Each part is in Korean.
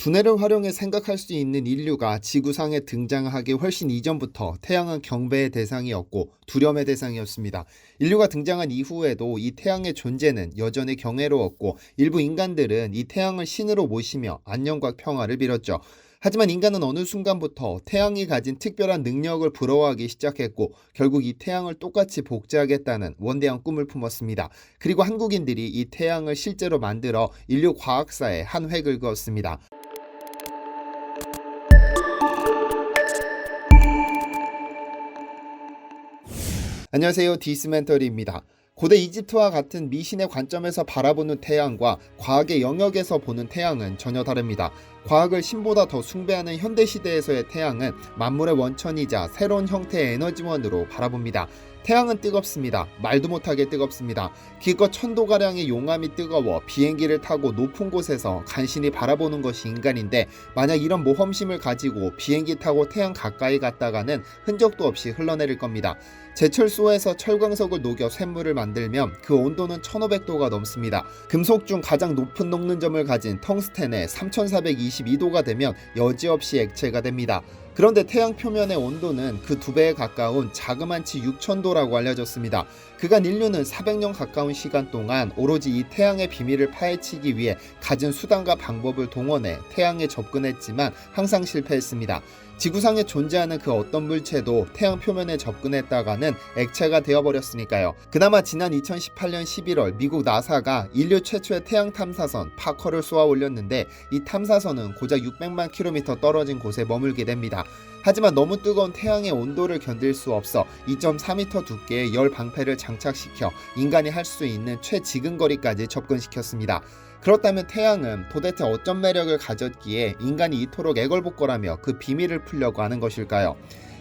두뇌를 활용해 생각할 수 있는 인류가 지구상에 등장하기 훨씬 이전부터 태양은 경배의 대상이었고 두려움의 대상이었습니다. 인류가 등장한 이후에도 이 태양의 존재는 여전히 경이로웠고 일부 인간들은 이 태양을 신으로 모시며 안녕과 평화를 빌었죠. 하지만 인간은 어느 순간부터 태양이 가진 특별한 능력을 부러워하기 시작했고 결국 이 태양을 똑같이 복제하겠다는 원대한 꿈을 품었습니다. 그리고 한국인들이 이 태양을 실제로 만들어 인류 과학사에 한 획을 그었습니다. 안녕하세요, 디스멘터리입니다. 고대 이집트와 같은 미신의 관점에서 바라보는 태양과 과학의 영역에서 보는 태양은 전혀 다릅니다. 과학을 신보다 더 숭배하는 현대시대에서의 태양은 만물의 원천이자 새로운 형태의 에너지원으로 바라봅니다. 태양은 뜨겁습니다. 말도 못하게 뜨겁습니다. 기껏 천도가량의 용암이 뜨거워 비행기를 타고 높은 곳에서 간신히 바라보는 것이 인간인데 만약 이런 모험심을 가지고 비행기 타고 태양 가까이 갔다가는 흔적도 없이 흘러내릴 겁니다. 제철소에서 철광석을 녹여 쇳물을 만들면 그 온도는 1500도가 넘습니다. 금속 중 가장 높은 녹는점을 가진 텅스텐의 3422도가 되면 여지없이 액체가 됩니다. 그런데 태양 표면의 온도는 그 2배에 가까운 자그만치 6000도라고 알려졌습니다. 그간 인류는 400년 가까운 시간 동안 오로지 이 태양의 비밀을 파헤치기 위해 가진 수단과 방법을 동원해 태양에 접근했지만 항상 실패했습니다. 지구상에 존재하는 그 어떤 물체도 태양 표면에 접근했다가는 액체가 되어버렸으니까요. 그나마 지난 2018년 11월 미국 나사가 인류 최초의 태양 탐사선 파커를 쏘아 올렸는데 이 탐사선은 고작 600만 킬로미터 떨어진 곳에 머물게 됩니다. 하지만 너무 뜨거운 태양의 온도를 견딜 수 없어 2.4m 두께의 열 방패를 장착시켜 인간이 할 수 있는 최지근거리까지 접근시켰습니다. 그렇다면 태양은 도대체 어떤 매력을 가졌기에 인간이 이토록 애걸복걸하며 그 비밀을 풀려고 하는 것일까요?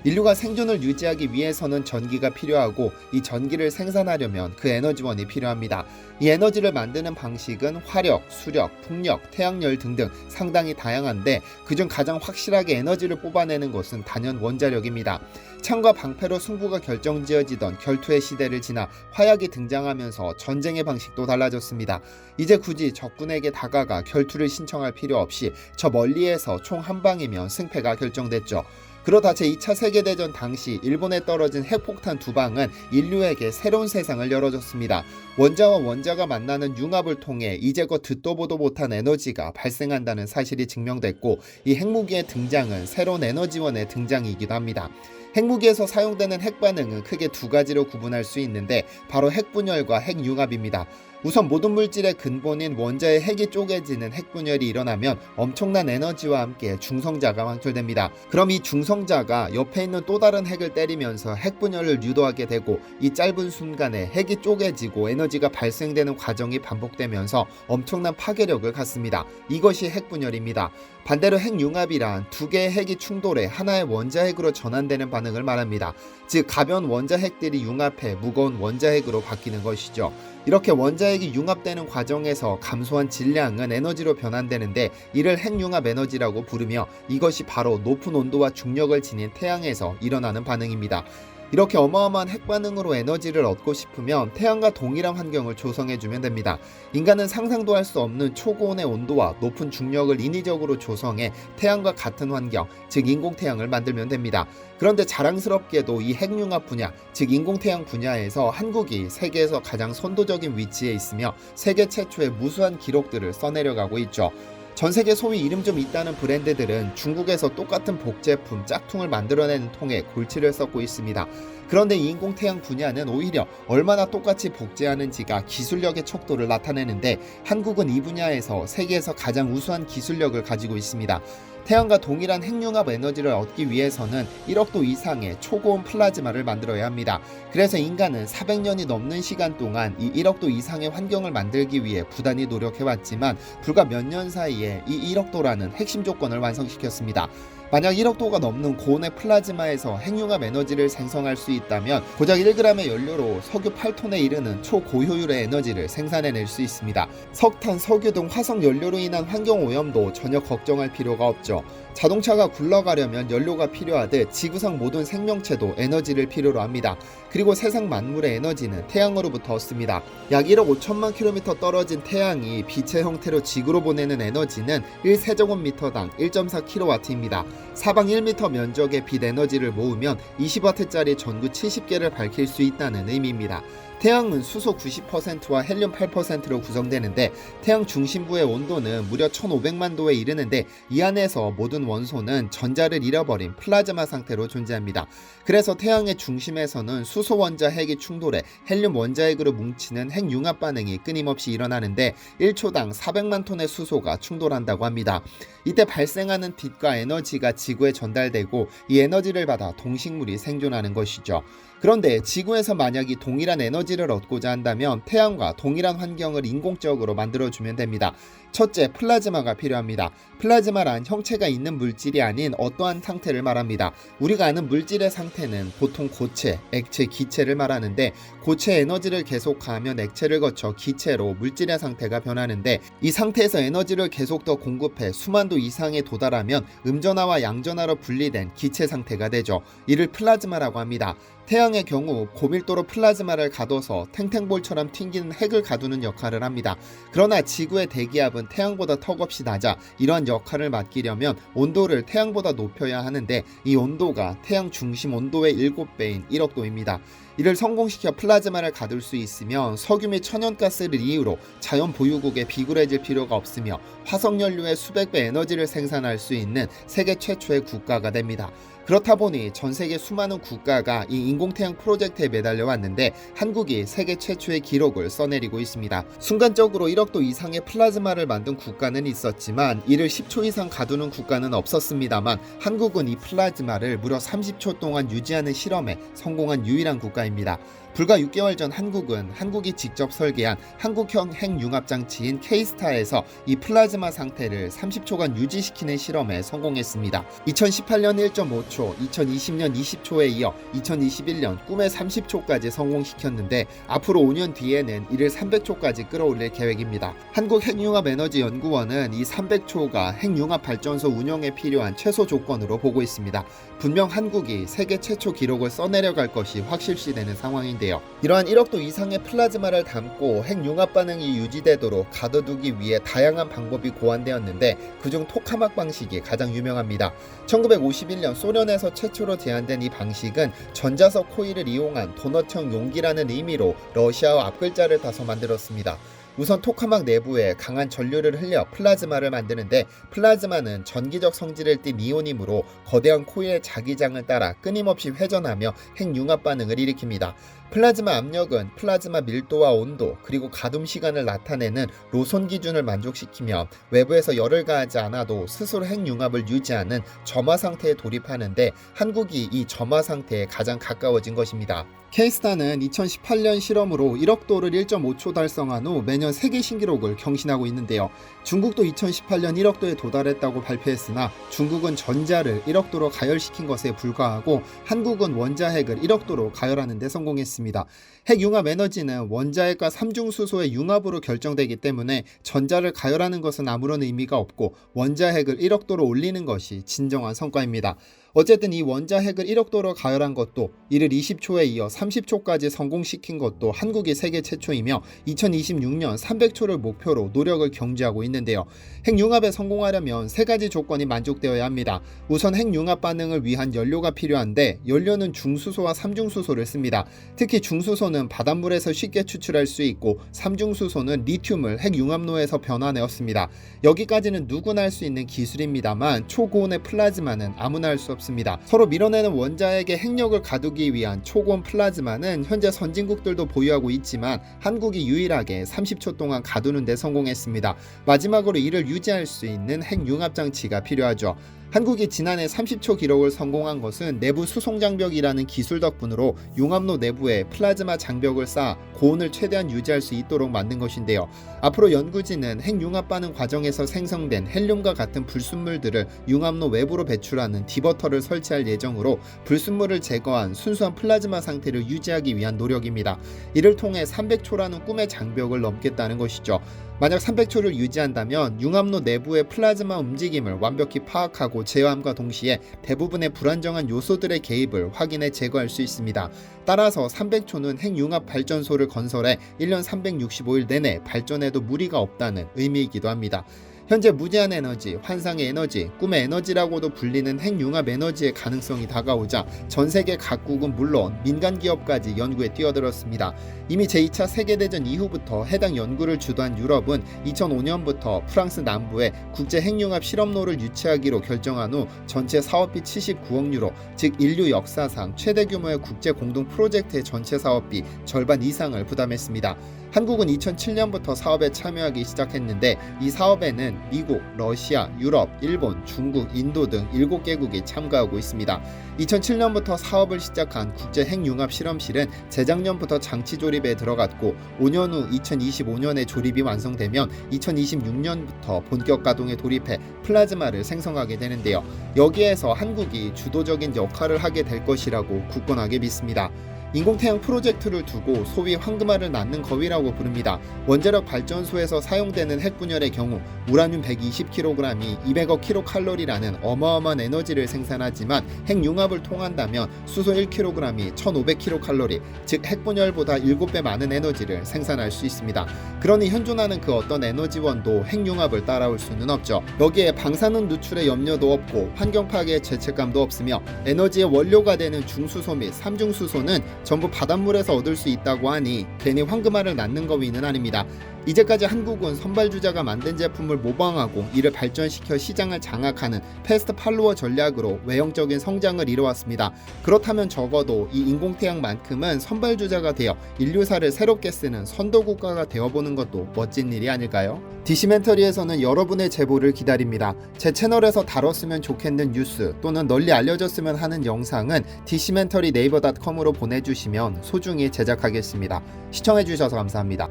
인류가 생존을 유지하기 위해서는 전기가 필요하고 이 전기를 생산하려면 그 에너지원이 필요합니다. 이 에너지를 만드는 방식은 화력, 수력, 풍력, 태양열 등등 상당히 다양한데 그중 가장 확실하게 에너지를 뽑아내는 것은 단연 원자력입니다. 창과 방패로 승부가 결정지어지던 결투의 시대를 지나 화약이 등장하면서 전쟁의 방식도 달라졌습니다. 이제 굳이 적군에게 다가가 결투를 신청할 필요 없이 저 멀리에서 총 한 방이면 승패가 결정됐죠. 그러다 제2차 세계대전 당시 일본에 떨어진 핵폭탄 2방은 인류에게 새로운 세상을 열어줬습니다. 원자와 원자가 만나는 융합을 통해 이제껏 듣도 보도 못한 에너지가 발생한다는 사실이 증명됐고 이 핵무기의 등장은 새로운 에너지원의 등장이기도 합니다. 핵무기에서 사용되는 핵반응은 크게 두 가지로 구분할 수 있는데 바로 핵분열과 핵융합입니다. 우선 모든 물질의 근본인 원자의 핵이 쪼개지는 핵분열이 일어나면 엄청난 에너지와 함께 중성자가 방출됩니다. 그럼 이 중성자가 옆에 있는 또 다른 핵을 때리면서 핵분열을 유도하게 되고 이 짧은 순간에 핵이 쪼개지고 에너지가 발생되는 과정이 반복되면서 엄청난 파괴력을 갖습니다. 이것이 핵분열입니다. 반대로 핵융합이란 두 개의 핵이 충돌해 하나의 원자핵으로 전환되는 반응을 말합니다. 즉 가벼운 원자핵들이 융합해 무거운 원자핵으로 바뀌는 것이죠. 이렇게 원자핵이 융합되는 과정에서 감소한 질량은 에너지로 변환되는데 이를 핵융합 에너지라고 부르며 이것이 바로 높은 온도와 중력을 지닌 태양에서 일어나는 반응입니다. 이렇게 어마어마한 핵반응으로 에너지를 얻고 싶으면 태양과 동일한 환경을 조성해주면 됩니다. 인간은 상상도 할 수 없는 초고온의 온도와 높은 중력을 인위적으로 조성해 태양과 같은 환경, 즉 인공태양을 만들면 됩니다. 그런데 자랑스럽게도 이 핵융합 분야, 즉 인공태양 분야에서 한국이 세계에서 가장 선도적인 위치에 있으며 세계 최초의 무수한 기록들을 써내려가고 있죠. 전세계 소위 이름 좀 있다는 브랜드들은 중국에서 똑같은 복제품 짝퉁을 만들어내는 통에 골치를 썩고 있습니다. 그런데 이 인공태양 분야는 오히려 얼마나 똑같이 복제하는지가 기술력의 척도를 나타내는데 한국은 이 분야에서 세계에서 가장 우수한 기술력을 가지고 있습니다. 태양과 동일한 핵융합 에너지를 얻기 위해서는 1억도 이상의 초고온 플라즈마를 만들어야 합니다. 그래서 인간은 400년이 넘는 시간 동안 이 1억도 이상의 환경을 만들기 위해 부단히 노력해왔지만 불과 몇 년 사이에 이 1억도라는 핵심 조건을 완성시켰습니다. 만약 1억도가 넘는 고온의 플라즈마에서 핵융합 에너지를 생성할 수 있다면 고작 1g의 연료로 석유 8톤에 이르는 초고효율의 에너지를 생산해낼 수 있습니다. 석탄, 석유 등 화석 연료로 인한 환경오염도 전혀 걱정할 필요가 없죠. 자동차가 굴러가려면 연료가 필요하듯 지구상 모든 생명체도 에너지를 필요로 합니다. 그리고 세상 만물의 에너지는 태양으로부터 얻습니다. 약 1억 5천만 킬로미터 떨어진 태양이 빛의 형태로 지구로 보내는 에너지는 1세제곱미터당 1.4kW입니다. 사방 1m 면적의 빛 에너지를 모으면 20W짜리 전구 70개를 밝힐 수 있다는 의미입니다. 태양은 수소 90%와 헬륨 8%로 구성되는데 태양 중심부의 온도는 무려 1500만 도에 이르는데 이 안에서 모든 원소는 전자를 잃어버린 플라즈마 상태로 존재합니다. 그래서 태양의 중심에서는 수소 원자 핵이 충돌해 헬륨 원자핵으로 뭉치는 핵융합 반응이 끊임없이 일어나는데 1초당 400만 톤의 수소가 충돌한다고 합니다. 이때 발생하는 빛과 에너지가 지구에 전달되고 이 에너지를 받아 동식물이 생존하는 것이죠. 그런데 지구에서 만약 이 동일한 에너지를 얻고자 한다면 태양과 동일한 환경을 인공적으로 만들어주면 됩니다. 첫째, 플라즈마가 필요합니다. 플라즈마란 형체가 있는 물질이 아닌 어떠한 상태를 말합니다. 우리가 아는 물질의 상태는 보통 고체, 액체, 기체를 말하는데 고체 에너지를 계속 가하면 액체를 거쳐 기체로 물질의 상태가 변하는데 이 상태에서 에너지를 계속 더 공급해 수만 도 이상에 도달하면 음전하와 양전하로 분리된 기체 상태가 되죠. 이를 플라즈마라고 합니다. 태양의 경우 고밀도로 플라즈마를 가둬서 탱탱볼처럼 튕기는 핵을 가두는 역할을 합니다. 그러나 지구의 대기압은 태양보다 턱없이 낮아 이러한 역할을 맡기려면 온도를 태양보다 높여야 하는데 이 온도가 태양 중심 온도의 7배인 1억도입니다. 이를 성공시켜 플라즈마를 가둘 수 있으면 석유 및 천연가스를 이유로 자연 보유국에 비굴해질 필요가 없으며 화석연료의 수백 배 에너지를 생산할 수 있는 세계 최초의 국가가 됩니다. 그렇다 보니 전 세계 수많은 국가가 이 인공태양 프로젝트에 매달려 왔는데 한국이 세계 최초의 기록을 써내리고 있습니다. 순간적으로 1억도 이상의 플라즈마를 만든 국가는 있었지만 이를 10초 이상 가두는 국가는 없었습니다만 한국은 이 플라즈마를 무려 30초 동안 유지하는 실험에 성공한 유일한 국가입니다. 불과 6개월 전 한국이 직접 설계한 한국형 핵융합장치인 K-STAR에서 이 플라즈마 상태를 30초간 유지시키는 실험에 성공했습니다. 2018년 1.5초, 2020년 20초에 이어 2021년 꿈의 30초까지 성공시켰는데 앞으로 5년 뒤에는 이를 300초까지 끌어올릴 계획입니다. 한국핵융합에너지연구원은 이 300초가 핵융합 발전소 운영에 필요한 최소 조건으로 보고 있습니다. 분명 한국이 세계 최초 기록을 써내려갈 것이 확실시되는 상황인데요. 이러한 1억도 이상의 플라즈마를 담고 핵융합 반응이 유지되도록 가둬두기 위해 다양한 방법이 고안되었는데 그중 토카막 방식이 가장 유명합니다. 1951년 소련에서 최초로 제안된 이 방식은 전자석 코일을 이용한 도넛형 용기라는 의미로 러시아어 앞글자를 따서 만들었습니다. 우선 토카막 내부에 강한 전류를 흘려 플라즈마를 만드는데 플라즈마는 전기적 성질을 띤 이온이므로 거대한 코일의 자기장을 따라 끊임없이 회전하며 핵융합 반응을 일으킵니다. 플라즈마 압력은 플라즈마 밀도와 온도 그리고 가둠 시간을 나타내는 로손 기준을 만족시키며 외부에서 열을 가하지 않아도 스스로 핵융합을 유지하는 점화 상태에 돌입하는데 한국이 이 점화 상태에 가장 가까워진 것입니다. K-STAR는 2018년 실험으로 1억도를 1.5초 달성한 후 매년 세계 신기록을 경신하고 있는데요. 중국도 2018년 1억도에 도달했다고 발표했으나 중국은 전자를 1억도로 가열시킨 것에 불과하고 한국은 원자핵을 1억도로 가열하는 데 성공했습니다. 핵융합 에너지는 원자핵과 삼중수소의 융합으로 결정되기 때문에 전자를 가열하는 것은 아무런 의미가 없고 원자핵을 1억도로 올리는 것이 진정한 성과입니다. 어쨌든 이 원자핵을 1억도로 가열한 것도 이를 20초에 이어 30초까지 성공시킨 것도 한국이 세계 최초이며 2026년 300초를 목표로 노력을 경주하고 있는데요. 핵융합에 성공하려면 세 가지 조건이 만족되어야 합니다. 우선 핵융합 반응을 위한 연료가 필요한데 연료는 중수소와 삼중수소를 씁니다. 특히 중수소는 바닷물에서 쉽게 추출할 수 있고 삼중수소는 리튬을 핵융합로에서 변화내었습니다. 여기까지는 누구나 할 수 있는 기술입니다만 초고온의 플라즈마는 아무나 할 수 없습니다. 서로 밀어내는 원자핵의 핵력을 가두기 위한 초고온 플라즈마는 현재 선진국들도 보유하고 있지만 한국이 유일하게 30초 동안 가두는 데 성공했습니다. 마지막으로 이를 유지할 수 있는 핵융합 장치가 필요하죠. 한국이 지난해 30초 기록을 성공한 것은 내부 수송 장벽이라는 기술 덕분으로 융합로 내부에 플라즈마 장벽을 쌓아 고온을 최대한 유지할 수 있도록 만든 것인데요. 앞으로 연구진은 핵융합 반응 과정에서 생성된 헬륨과 같은 불순물들을 융합로 외부로 배출하는 디버터를 설치할 예정으로 불순물을 제거한 순수한 플라즈마 상태를 유지하기 위한 노력입니다. 이를 통해 300초라는 꿈의 장벽을 넘겠다는 것이죠. 만약 300초를 유지한다면 융합로 내부의 플라즈마 움직임을 완벽히 파악하고 제어함과 동시에 대부분의 불안정한 요소들의 개입을 확인해 제거할 수 있습니다. 따라서 300초는 핵융합 발전소를 건설해 1년 365일 내내 발전해도 무리가 없다는 의미이기도 합니다. 현재 무제한 에너지, 환상의 에너지, 꿈의 에너지라고도 불리는 핵융합 에너지의 가능성이 다가오자 전 세계 각국은 물론 민간 기업까지 연구에 뛰어들었습니다. 이미 제2차 세계대전 이후부터 해당 연구를 주도한 유럽은 2005년부터 프랑스 남부에 국제 핵융합 실험로를 유치하기로 결정한 후 전체 사업비 79억 유로, 즉 인류 역사상 최대 규모의 국제 공동 프로젝트의 전체 사업비 절반 이상을 부담했습니다. 한국은 2007년부터 사업에 참여하기 시작했는데 이 사업에는 미국, 러시아, 유럽, 일본, 중국, 인도 등 7개국이 참가하고 있습니다. 2007년부터 사업을 시작한 국제 핵융합 실험실은 재작년부터 장치 조립에 들어갔고 5년 후 2025년에 조립이 완성되면 2026년부터 본격 가동에 돌입해 플라즈마를 생성하게 되는데요. 여기에서 한국이 주도적인 역할을 하게 될 것이라고 굳건하게 믿습니다. 인공태양 프로젝트를 두고 소위 황금알을 낳는 거위라고 부릅니다. 원자력 발전소에서 사용되는 핵분열의 경우 우라늄 120kg이 200억 kcal라는 어마어마한 에너지를 생산하지만 핵융합을 통한다면 수소 1kg이 1500kcal, 즉 핵분열보다 7배 많은 에너지를 생산할 수 있습니다. 그러니 현존하는 그 어떤 에너지원도 핵융합을 따라올 수는 없죠. 여기에 방사능 누출의 염려도 없고 환경 파괴의 죄책감도 없으며 에너지의 원료가 되는 중수소 및 삼중수소는 전부 바닷물에서 얻을 수 있다고 하니 괜히 황금알을 낳는 거위는 아닙니다. 이제까지 한국은 선발주자가 만든 제품을 모방하고 이를 발전시켜 시장을 장악하는 패스트 팔로워 전략으로 외형적인 성장을 이뤄왔습니다. 그렇다면 적어도 이 인공태양만큼은 선발주자가 되어 인류사를 새롭게 쓰는 선도국가가 되어보는 것도 멋진 일이 아닐까요? 디시멘터리에서는 여러분의 제보를 기다립니다. 제 채널에서 다뤘으면 좋겠는 뉴스 또는 널리 알려졌으면 하는 영상은 디시멘터리 네이버.com으로 보내주시면 소중히 제작하겠습니다. 시청해주셔서 감사합니다.